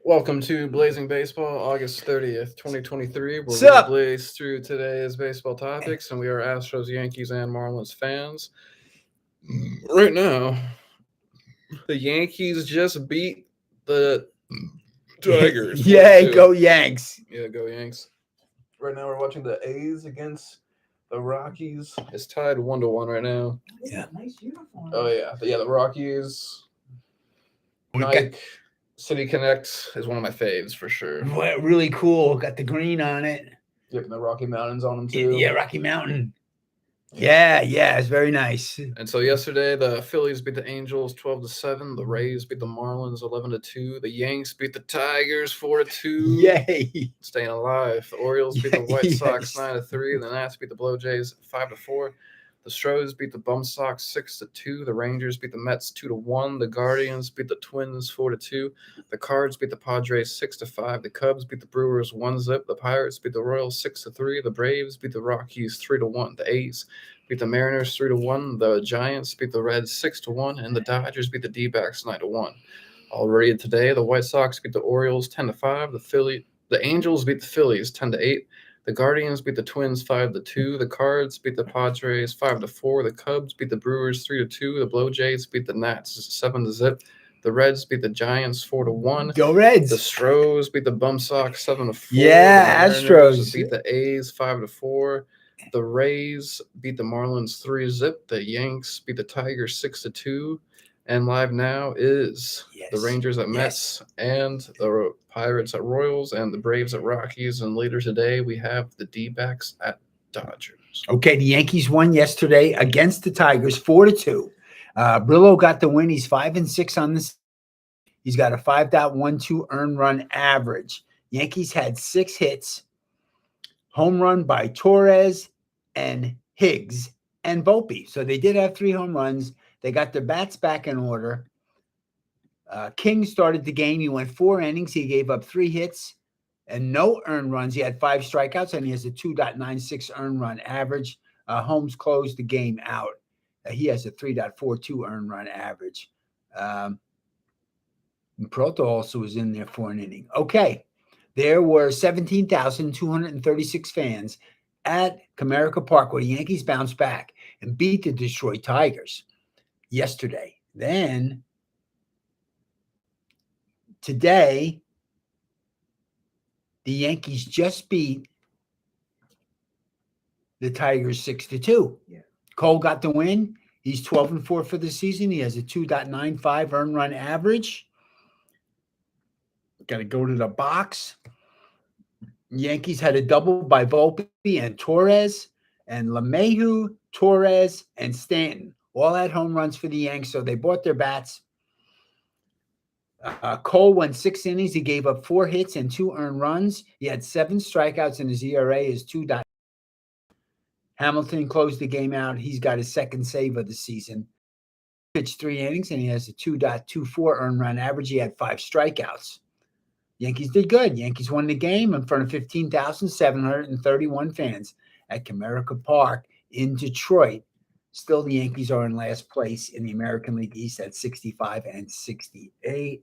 Welcome to Blazing Baseball, August 30th, 2023, where we Sup? blaze through today's baseball topics, and we are Astros, Yankees, and Marlins fans. Right now, the Yankees just beat the Tigers. Yeah, 4-2. go Yanks. Yeah, go Yanks. Right now, we're watching the A's against the Rockies. It's tied 1-1 right now. Yeah. Nice uniform. Oh, yeah. The Rockies. We got Nike City Connect is one of my faves for sure. really cool. Got the green on it. Yep, and the Rocky Mountains on them too. Yeah, Rocky Mountain. Yeah, it's very nice. And so yesterday, the Phillies beat the Angels 12-7. The Rays beat the Marlins 11-2. The Yanks beat the Tigers 4-2. Yay. Staying alive. The Orioles beat the White Sox Yes. 9-3. The Nats beat the Blue Jays 5-4. The Astros beat the Bum Sox 6-2. The Rangers beat the Mets 2-1. The Guardians beat the Twins 4-2. The Cards beat the Padres 6-5. The Cubs beat the Brewers 1-0. The Pirates beat the Royals 6-3. The Braves beat the Rockies 3-1. The A's beat the Mariners 3-1. The Giants beat the Reds 6-1, and the Dodgers beat the D-backs 9-1. Already today, the White Sox beat the Orioles 10-5. The Angels beat the Phillies 10-8. The Guardians beat the Twins 5-2. The Cards beat the Padres 5-4. The Cubs beat the Brewers 3-2. The Blue Jays beat the Nats 7-0. The Reds beat the Giants 4-1. Go Reds. The Astros beat the Bum Sox 7-4. Yeah, the Mariners Astros. beat the A's 5-4. The Rays beat the Marlins 3-0. The Yanks beat the Tigers 6-2. And live now is the Rangers at Mets and the Pirates at Royals and the Braves at Rockies. And later today, we have the D-backs at Dodgers. Okay, the Yankees won yesterday against the Tigers 4-2. Brillo got the win. He's 5-6 on this. He's got a 5.12 earned run average. Yankees had 6 hits. Home run by Torres and Higgs and Volpe. So they did have 3 home runs. They got their bats back in order. King started the game. He went 4 innings. He gave up 3 hits and no earned runs. He had 5 strikeouts, and he has a 2.96 earned run average. Holmes closed the game out. He has a 3.42 earned run average. Peralta also was in there for an inning. Okay. There were 17,236 fans at Comerica Park, where the Yankees bounced back and beat the Detroit Tigers yesterday. Then today, the Yankees just beat the Tigers 6-2. Yeah. Cole got the win. He's 12-4 for the season. He has a 2.95 earned run average. Got to go to the box. Yankees had a double by Volpe and Torres, and LeMahieu, Torres, and Stanton all had home runs for the Yanks, so they bought their bats. Cole went 6 innings. He gave up 4 hits and 2 earned runs. He had 7 strikeouts, and his ERA is 2. Hamilton closed the game out. He's got his 2nd save of the season. Pitched 3 innings, and he has a 2.24 earned run average. He had 5 strikeouts. Yankees did good. Yankees won the game in front of 15,731 fans at Comerica Park in Detroit. Still, the Yankees are in last place in the American League East at 65-68.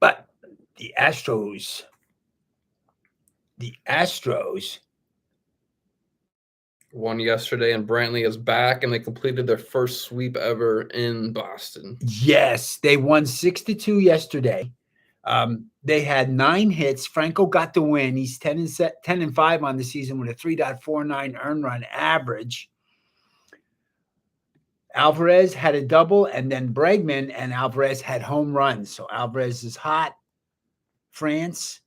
But the Astros won yesterday, and Brantley is back, and they completed their first sweep ever in Boston. Yes, they won 6-2 yesterday. They had 9 hits. Franco got the win. He's 10-5 on the season with a 3.49 earned run average. Alvarez had a double, and then Bregman and Alvarez had home runs. So Alvarez is hot. France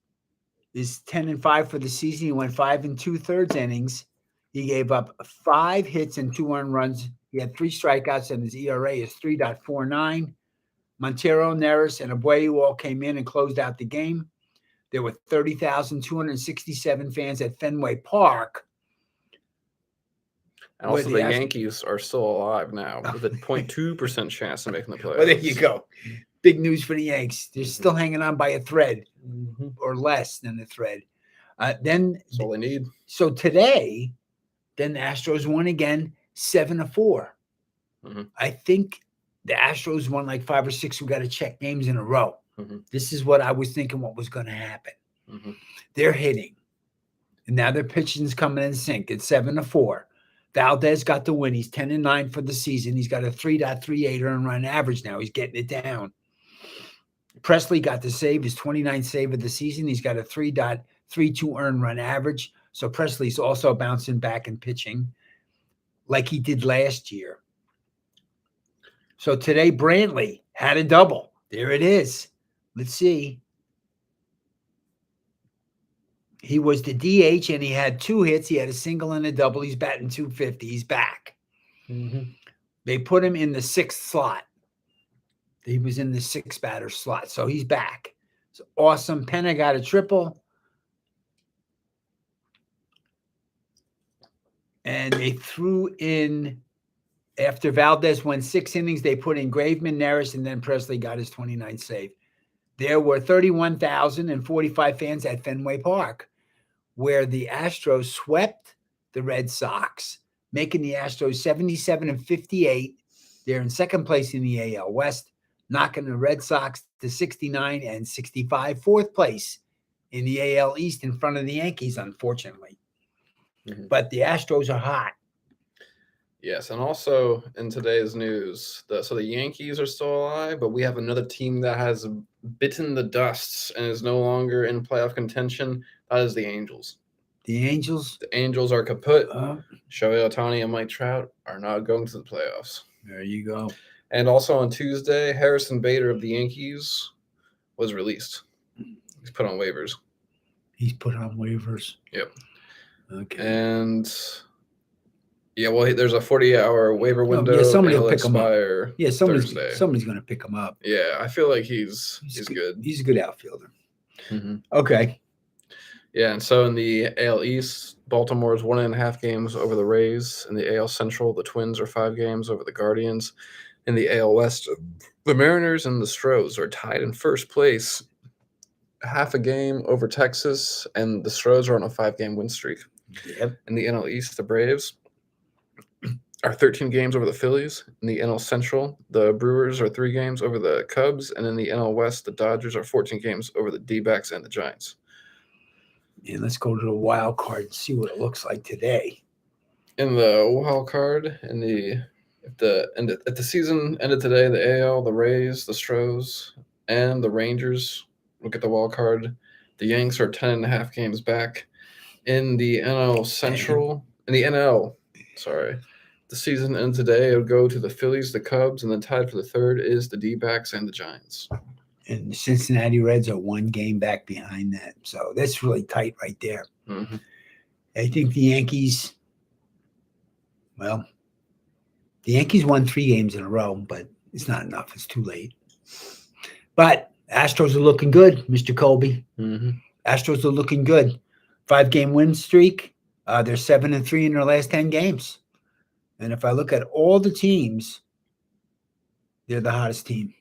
is 10-5 for the season. He went 5 2/3 innings. He gave up 5 hits and 2 earned runs. He had 3 strikeouts, and his ERA is 3.49. Montero, Neris, and Abreu all came in and closed out the game. There were 30,267 fans at Fenway Park. And also, the Yankees are still alive now with a 0.2% chance of making the playoffs. Well, there you go. Big news for the Yanks. They're still hanging on by a thread or less than a thread. Then that's all they need. So today, then the Astros won again 7-4. I think the Astros won like 5 or 6. We got to check games in a row. This is what I was thinking what was going to happen. Mhm. They're hitting. And now their pitching's coming in sync. It's 7-4. Valdez got the win. He's 10-9 for the season. He's got a 3.38 earned run average now. He's getting it down. Presley got the save, his 29th save of the season. He's got a 3.32 earned run average. So Presley's also bouncing back and pitching like he did last year. So today, Brantley had a double. There it is. Let's see. He was the DH and he had 2 hits. He had a single and a double. He's batting .250. He's back. They put him in the 6th slot. He was in the 6th batter slot. So he's back. It's awesome. Penna got a triple. And they threw in, after Valdez went 6 innings, they put in Graveman, Neris, and then Presley got his 29th save. There were 31,045 fans at Fenway Park, where the Astros swept the Red Sox, making the Astros 77-58. They're in 2nd place in the AL West, knocking the Red Sox to 69 and 65, 4th place in the AL East in front of the Yankees, unfortunately. But the Astros are hot. Yes, and also in today's news, so the Yankees are still alive, but we have another team that has bitten the dust and is no longer in playoff contention. That is the Angels. The Angels? The Angels are kaput. Shohei Ohtani and Mike Trout are not going to the playoffs. There you go. And also on Tuesday, Harrison Bader of the Yankees was released. He's put on waivers. He's put on waivers. Yep. Okay. And yeah, well, there's a 40-hour waiver window. Yeah, somebody will pick him up. Yeah, somebody's going to pick him up. Yeah, I feel like he's good. He's a good outfielder. Okay. Yeah, and so in the AL East, Baltimore's 1.5 games over the Rays. In the AL Central, the Twins are 5 games over the Guardians. In the AL West, the Mariners and the Astros are tied in 1st place, half a game over Texas, and the Astros are on a 5-game win streak. Yep. In the NL East, the Braves are 13 games over the Phillies. In the NL Central, the Brewers are 3 games over the Cubs. And in the NL West, the Dodgers are 14 games over the D-backs and the Giants. And let's go to the wild card and see what it looks like today. In the wild card, if the season ended today, the AL, the Rays, the Astros, and the Rangers look at the wild card. The Yanks are 10.5 games back. In the NL Central, the season ended today. It would go to the Phillies, the Cubs, and then tied for the 3rd is the D-backs and the Giants. And the Cincinnati Reds are 1 game back behind that. So that's really tight right there. I think the Yankees, well, the Yankees won 3 games in a row, but it's not enough. It's too late. But Astros are looking good, Mr. Colby. Astros are looking good. 5-game win streak. They're 7-3 in their last 10 games. And if I look at all the teams, they're the hottest team.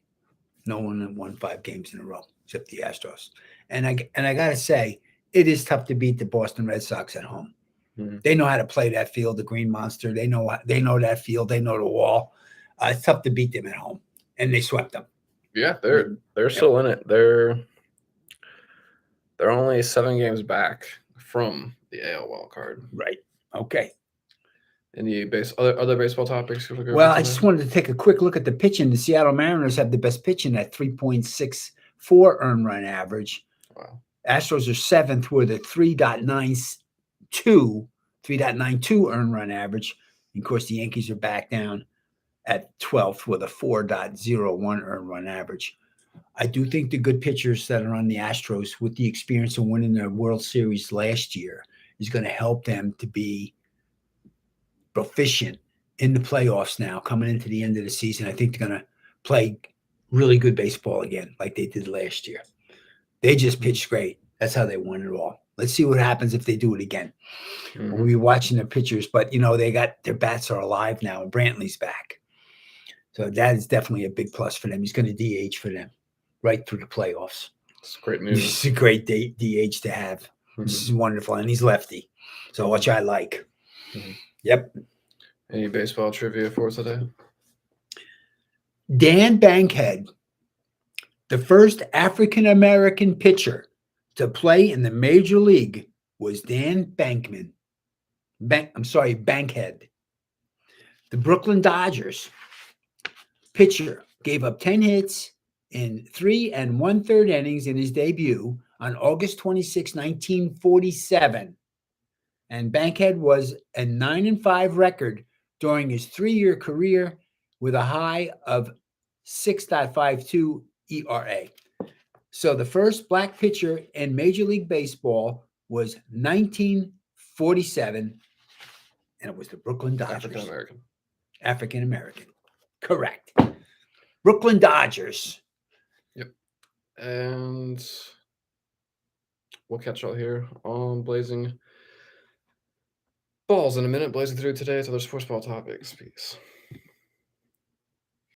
No one had won 5 games in a row except the Astros. And I got to say, it is tough to beat the Boston Red Sox at home. They know how to play that field, the Green Monster. They know that field. They know the wall. It's tough to beat them at home, and they swept them. Yeah, they're still in it. They're only 7 games back from the AL wild card. Right. Okay. Any other baseball topics? Well, I just wanted to take a quick look at the pitching. The Seattle Mariners have the best pitching at 3.64 earned run average. Wow. Astros are 7th with a 3.92 earned run average. And of course, the Yankees are back down at 12th with a 4.01 earned run average. I do think the good pitchers that are on the Astros, with the experience of winning the World Series last year, is going to help them to be proficient in the playoffs now, coming into the end of the season. I think they're going to play really good baseball again, like they did last year. They just pitched great. That's how they won it all. Let's see what happens if they do it again. We'll be watching the pitchers, but they got their bats are alive now, and Brantley's back. So that is definitely a big plus for them. He's going to DH for them right through the playoffs. It's great news. It's a great DH to have. This is wonderful, and he's lefty, so which I like. Yep. Any baseball trivia for us today? Dan Bankhead The first African American pitcher to play in the major league was Dan Bankman. Bankhead. The Brooklyn Dodgers pitcher gave up 10 hits in 3 1/3 innings in his debut on August 26, 1947. And Bankhead was a 9-5 record during his 3-year career with a high of 6.52 ERA. So the first black pitcher in Major League Baseball was 1947, and it was the Brooklyn Dodgers. African American. African American. Correct. Brooklyn Dodgers. Yep. And we'll catch y'all here on Blazing Balls in a minute. Blazing through today's other sports ball topics. Peace.